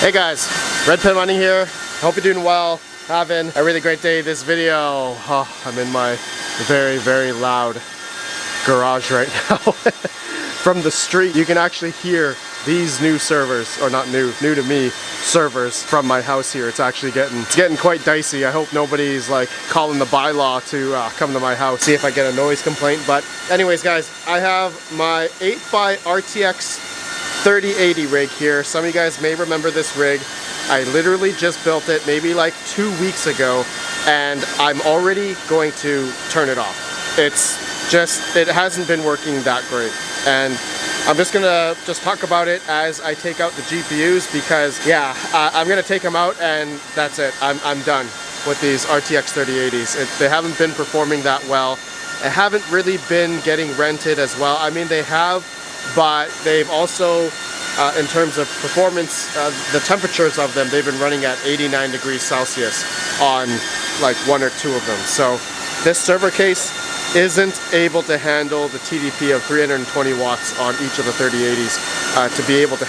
Hey guys, Red Pen Money here. Hope you're doing well. Having a really great day. This video, I'm in my very loud garage right now. From the street, you can actually hear these new servers, or not new to me, servers from my house here. It's actually getting quite dicey. I hope nobody's like calling the bylaw to come to my house, see if I get a noise complaint. But anyways guys, I have my 8x RTX 3080 rig here. Some of you guys may remember this rig. I literally just built it maybe like 2 weeks ago, and I'm already going to turn it off. It hasn't been working that great, and I'm just gonna talk about it as I take out the GPUs, because yeah, I'm gonna take them out and that's it. I'm done with these RTX 3080s. They haven't been performing that well. They haven't really been getting rented as well. I mean, they have, but they've also, in terms of performance, the temperatures of them, they've been running at 89 degrees Celsius on like 1 or 2 of them. So this server case isn't able to handle the TDP of 320 watts on each of the 3080s to be able to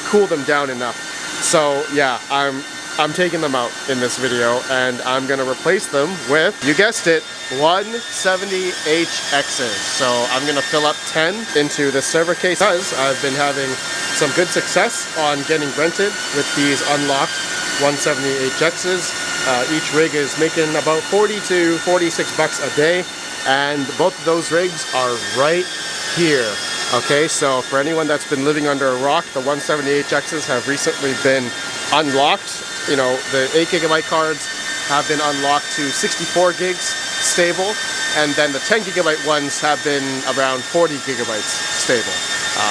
cool them down enough. So yeah, I'm taking them out in this video, and I'm gonna replace them with, you guessed it, 170HXs. So I'm gonna fill up 10 into the server case, because I've been having some good success on getting rented with these unlocked 170HXs. Each rig is making about 40 to 46 bucks a day, and both of those rigs are right here. Okay, so for anyone that's been living under a rock, the 170HXs have recently been unlocked. You know, the 8GB cards have been unlocked to 64 gigs stable, and then the 10GB ones have been around 40 gigabytes stable.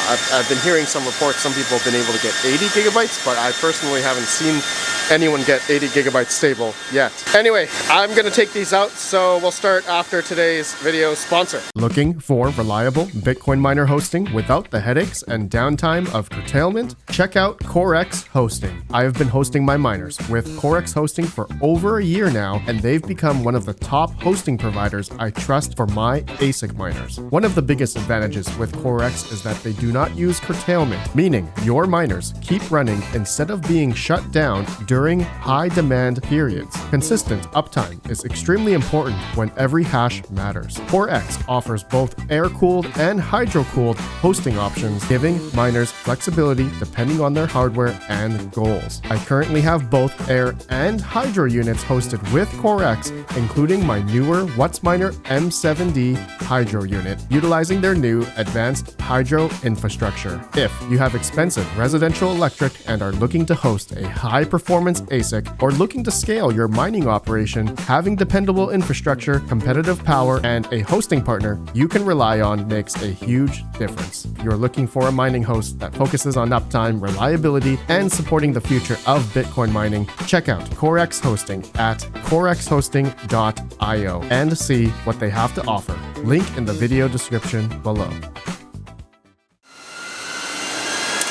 I've been hearing some reports, some people have been able to get 80 gigabytes, but I personally haven't seen anyone get 80 gigabytes stable yet. Anyway, I'm gonna take these out, so we'll start after today's video sponsor. Looking for reliable Bitcoin miner hosting without the headaches and downtime of curtailment? Check out CoreX Hosting. I have been hosting my miners with CoreX Hosting for over a year now, and they've become one of the top hosting providers I trust for my ASIC miners. One of the biggest advantages with CoreX is that they do not use curtailment, meaning your miners keep running instead of being shut down during high demand periods. Consistent uptime is extremely important when every hash matters. CoreX offers both air-cooled and hydro-cooled hosting options, giving miners flexibility depending on their hardware and goals. I currently have both air and hydro units hosted with CoreX, including my newer WhatsMiner M7D hydro unit, utilizing their new advanced hydro infrastructure. If you have expensive residential electric and are looking to host a high-performance ASIC, or looking to scale your mining operation, having dependable infrastructure, competitive power, and a hosting partner you can rely on makes a huge difference. If you're looking for a mining host that focuses on uptime, reliability, and supporting the future of Bitcoin mining, check out CoreX Hosting at corexhosting.io and see what they have to offer. Link in the video description below.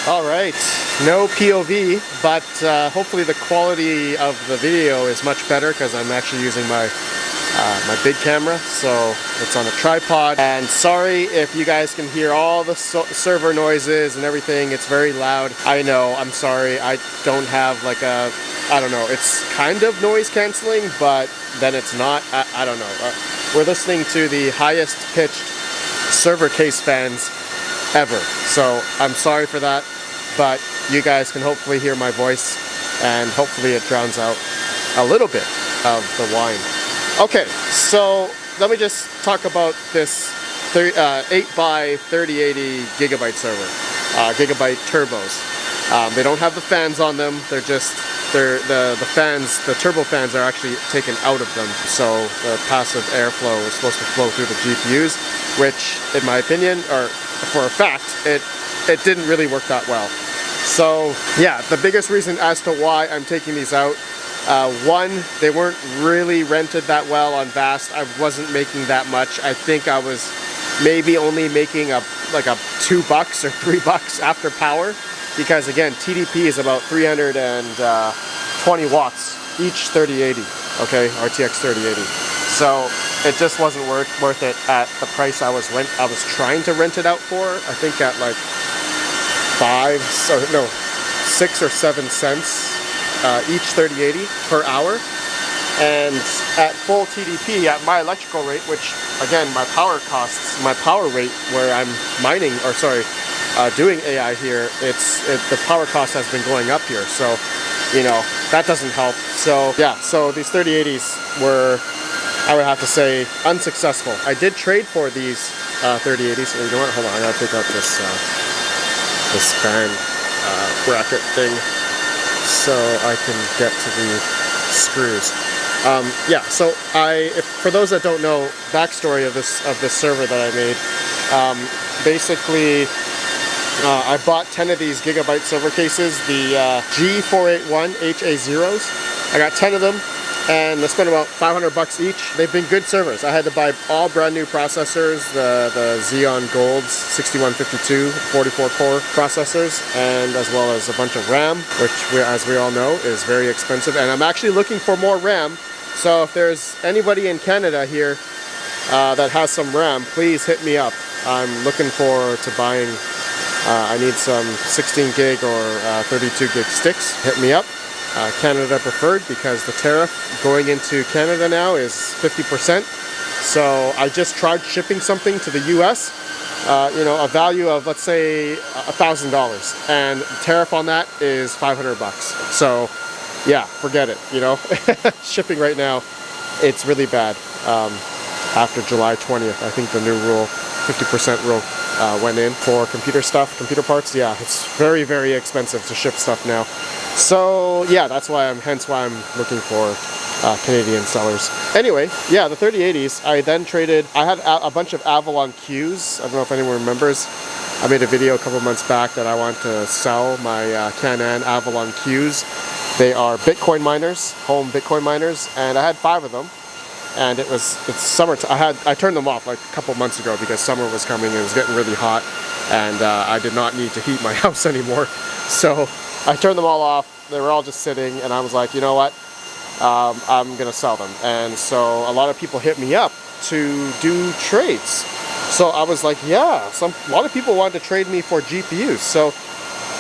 All right, no POV, but hopefully the quality of the video is much better, because I'm actually using my big camera, so it's on a tripod. And sorry if you guys can hear all the server noises and everything. It's very loud. I know, I'm sorry. I don't have like I don't know, it's kind of noise canceling, but then it's not. I don't know. We're listening to the highest pitched server case fans ever, so I'm sorry for that. But you guys can hopefully hear my voice, and hopefully it drowns out a little bit of the whine. Okay, so let me just talk about this 8x 3080 Gigabyte server, Gigabyte turbos. They don't have the fans on them. They're just, the fans, the turbo fans are actually taken out of them. So the passive airflow is supposed to flow through the GPUs, which in my opinion, or for a fact, it didn't really work that well. So yeah, the biggest reason as to why I'm taking these out, one, they weren't really rented that well on Vast. I wasn't making that much. I think I was maybe only making like a $2 or $3 after power, because again, TDP is about 320 watts each 3080, okay, RTX 3080. So it just wasn't worth it at the price I was trying to rent it out for. I think at like 6 or 7 cents each 3080 per hour. And at full TDP, at my electrical rate, which again, my power rate where I'm mining, or sorry, doing AI here, the power cost has been going up here. So, you know, that doesn't help. So yeah, so these 3080s were, I would have to say, unsuccessful. I did trade for these 3080s. You know what? Hold on, I gotta take out this this fan bracket thing so I can get to the screws. Yeah, so for those that don't know, backstory of this server that I made, basically I bought 10 of these Gigabyte server cases, the G481 HA0s. I got 10 of them, and I spent about $500 each. They've been good servers. I had to buy all brand new processors, the Xeon Golds 6152 44 core processors, and as well as a bunch of RAM, which as we all know is very expensive. And I'm actually looking for more RAM. So if there's anybody in Canada here that has some RAM, please hit me up. I'm looking forward to buying, I need some 16 gig or 32 gig sticks. Hit me up. Canada preferred, because the tariff going into Canada now is 50%. So I just tried shipping something to the US, you know, a value of, let's say, $1,000, and the tariff on that is $500. So yeah, forget it, you know. Shipping right now, it's really bad. After July 20th, I think the new rule, 50% rule, went in for computer stuff, computer parts. Yeah, it's very, very expensive to ship stuff now. So yeah, that's why hence why I'm looking for Canadian sellers. Anyway, yeah, the 3080s, I then traded, I had a bunch of Avalon Qs. I don't know if anyone remembers. I made a video a couple months back that I want to sell my Canon Avalon Qs. They are Bitcoin miners, home Bitcoin miners, and I had 5 of them. And it's summer. I turned them off like a couple months ago because summer was coming and it was getting really hot, and I did not need to heat my house anymore. So I turned them all off. They were all just sitting, and I was like, you know what? I'm gonna sell them. And so a lot of people hit me up to do trades. So I was like, yeah, a lot of people wanted to trade me for GPUs. So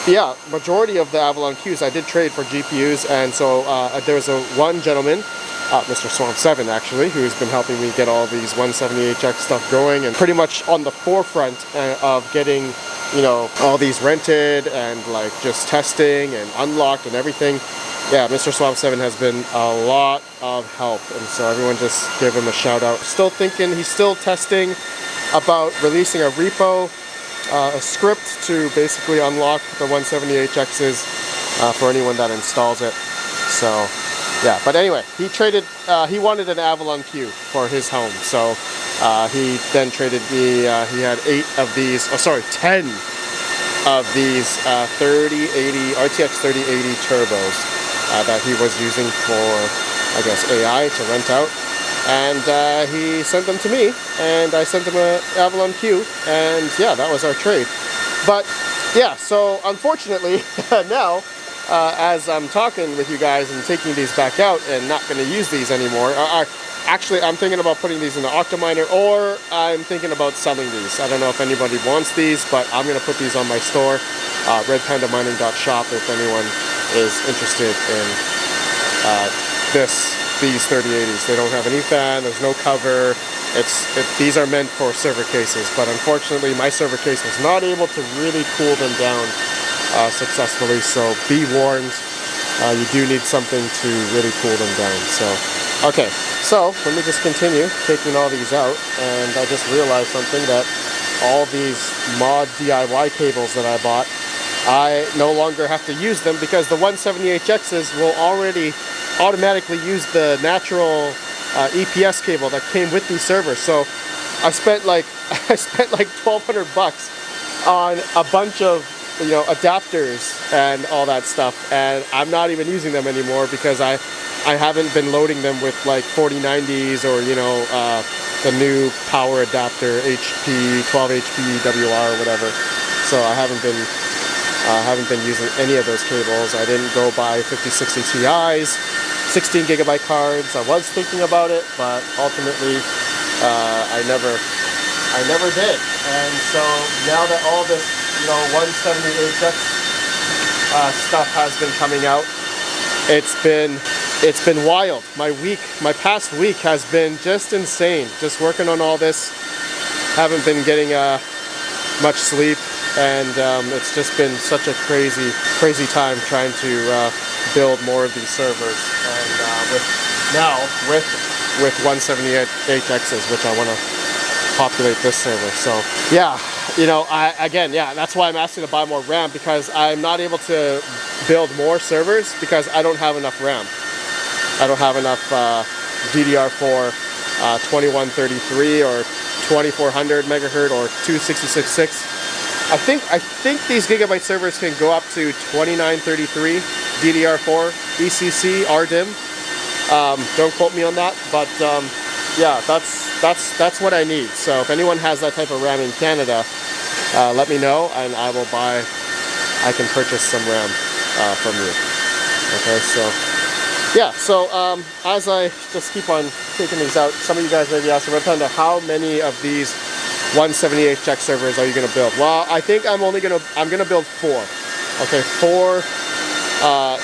yeah, majority of the Avalon Qs I did trade for GPUs, and so there was one gentleman, Mr. Swamp7 actually, who's been helping me get all these 178HX stuff going, and pretty much on the forefront of getting, you know, all these rented and like just testing and unlocked and everything. Yeah, Mr. Swamp7 has been a lot of help, and so everyone just give him a shout out. Still thinking, he's still testing about releasing a repo, a script to basically unlock the 178HXs for anyone that installs it. So yeah, but anyway, he wanted an Avalon Q for his home, so he then traded me, he had 10 of these 3080 RTX 3080 turbos that he was using for, I guess, AI to rent out. And he sent them to me, and I sent him an Avalon Q, and yeah, that was our trade. But yeah, so unfortunately now, as I'm talking with you guys and taking these back out and not going to use these anymore, actually I'm thinking about putting these in the Octominer, or I'm thinking about selling these. I don't know if anybody wants these, but I'm going to put these on my store, redpandamining.shop, if anyone is interested in these 3080s. They don't have any fan, there's no cover. These are meant for server cases, but unfortunately my server case was not able to really cool them down successfully, so be warned, you do need something to really cool them down. So okay, so let me just continue taking all these out, and I just realized something, that all these mod DIY cables that I bought, I no longer have to use them because the 178HXs will already automatically use the natural EPS cable that came with these servers. So I spent like $1,200 on a bunch of, you know, adapters and all that stuff, and I'm not even using them anymore because I haven't been loading them with like 4090s or, you know, the new power adapter HP 12 HP WR or whatever. So I haven't been using any of those cables. I didn't go buy 5060 Ti's, 16 gigabyte cards. I was thinking about it, but ultimately I never did. And so now that all this, you know, 178HX stuff has been coming out. It's been wild. My past week has been just insane. Just working on all this. Haven't been getting much sleep, and it's just been such a crazy time trying to build more of these servers. And with 178HXs, which I want to populate this server. So yeah, you know, that's why I'm asking to buy more RAM, because I'm not able to build more servers because I don't have enough RAM. I don't have enough DDR4 2133 or 2400 megahertz or 2666. I think these Gigabyte servers can go up to 2933 DDR4 ECC RDIMM. Don't quote me on that, but yeah, that's what I need. So if anyone has that type of RAM in Canada, let me know, and I can purchase some RAM from you. Okay, so yeah, so as I just keep on taking these out, some of you guys may be asking, Panda, how many of these 178HX servers are you gonna build? Well, I think I'm gonna build 4. Okay, 4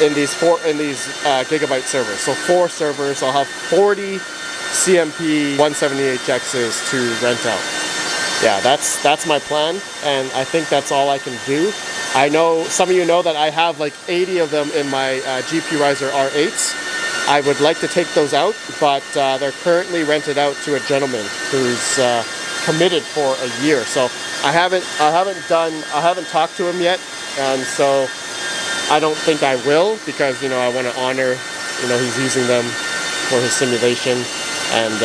in these Gigabyte servers. So 4 servers. I'll have 40 CMP 178HXs to rent out. Yeah, that's my plan, and I think that's all I can do. I know some of you know that I have like 80 of them in my GP Riser R8s. I would like to take those out, but they're currently rented out to a gentleman who's committed for a year. So I haven't talked to him yet, and so I don't think I will, because, you know, I want to honor, you know, he's using them for his simulation, and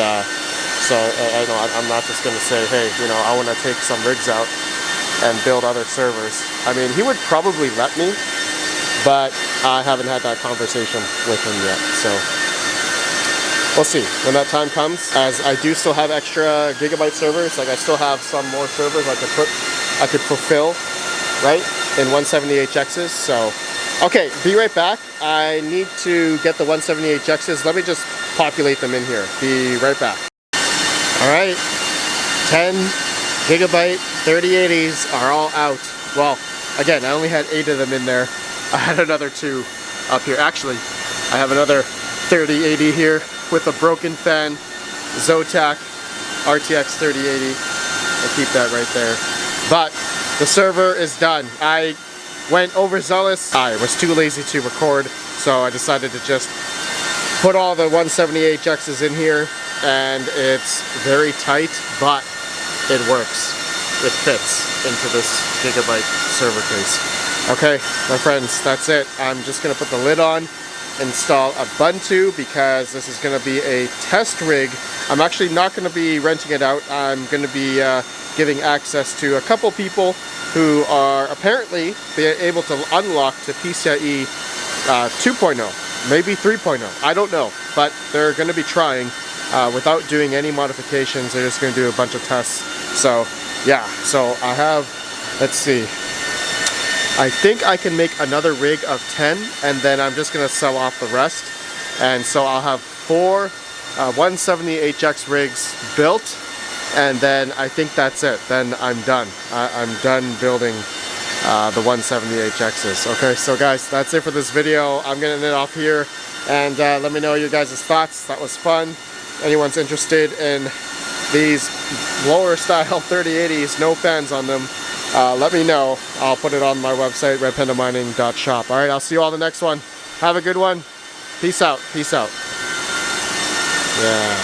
so I'm not just going to say, hey, you know, I want to take some rigs out and build other servers. I mean, he would probably let me, but I haven't had that conversation with him yet, so we'll see when that time comes. As I do still have extra Gigabyte servers, like I still have some more servers I could fulfill, right, in 178HXs. So okay, be right back. I need to get the 178HXs. Let me just populate them in here. Be right back. All right, 10 Gigabyte 3080s are all out. Well, again, I only had 8 of them in there. I had another 2 up here. Actually, I have another 3080 here with a broken fan, Zotac RTX 3080. I'll keep that right there. But the server is done. I went overzealous. I was too lazy to record, so I decided to just put all the 178HXs in here, and it's very tight, but it works. It fits into this Gigabyte server case. Okay, my friends, that's it. I'm just gonna put the lid on, install Ubuntu, because this is gonna be a test rig. I'm actually not gonna be renting it out. I'm gonna be giving access to a couple people who are apparently able to unlock to PCIe 2.0, maybe 3.0, I don't know, but they're going to be trying without doing any modifications. They're just going to do a bunch of tests. So yeah, so I have, let's see, I think I can make another rig of 10, and then I'm just going to sell off the rest. And so I'll have 4 178HX rigs built, and then I think that's it. Then I'm done. I'm done building the 178HXs. Okay, so guys, that's it for this video. I'm gonna end it off here, and let me know your guys' thoughts. That was fun. Anyone's interested in these lower style 3080s, no fans on them, let me know. I'll put it on my website, redpandamining.shop. All right, I'll see you all in the next one. Have a good one. Peace out. Peace out. Yeah,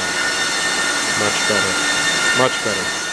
much better. Much better.